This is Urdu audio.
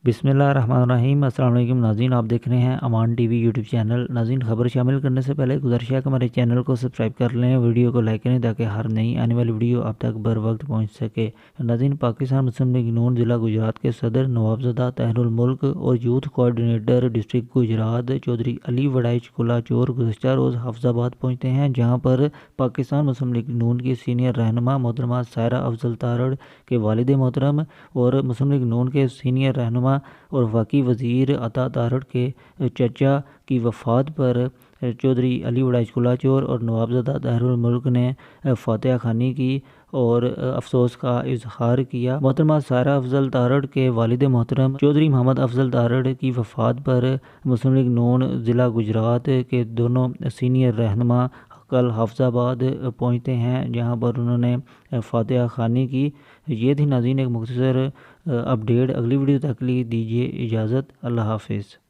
بسم اللہ الرحمن الرحیم۔ السلام علیکم ناظرین، آپ دیکھ رہے ہیں امان ٹی وی یوٹیوب چینل۔ ناظرین، خبر شامل کرنے سے پہلے گزارش ہے کہ ہمارے چینل کو سبسکرائب کر لیں، ویڈیو کو لائک کریں تاکہ ہر نئی آنے والی ویڈیو آپ تک بر وقت پہنچ سکے۔ ناظرین، پاکستان مسلم لیگ نون ضلع گجرات کے صدر نوابزادہ طاہر الملک اور youth coordinator district Gujrat Chaudhry Ali Warraich کلا چور گزشتہ روز حفظ آباد پہنچتے ہیں، جہاں پر پاکستان مسلم لیگ نون کی سینئر رہنما محترمہ سائرہ افضل تارڑ کے والد محترم اور مسلم لیگ نون کے سینئر رہنما اور وفاقی وزیر عطا تارڑ کے چچا کی وفات پر چودھری علی وڑائچ کلا چور اور نوابزادہ طاہر الملک نے فاتحہ خوانی کی اور افسوس کا اظہار کیا۔ محترمہ سائرہ افضل تارڑ کے والد محترم چودھری محمد افضل تارڑ کی وفات پر مسلم لیگ نون ضلع گجرات کے دونوں سینئر رہنما کل حفظ آباد پہنچتے ہیں، جہاں پر انہوں نے فاتحہ خوانی کی۔ یہ تھی ناظرین ایک مختصر اپڈیٹ۔ اگلی ویڈیو تک کے لیے دیجیے اجازت۔ اللہ حافظ۔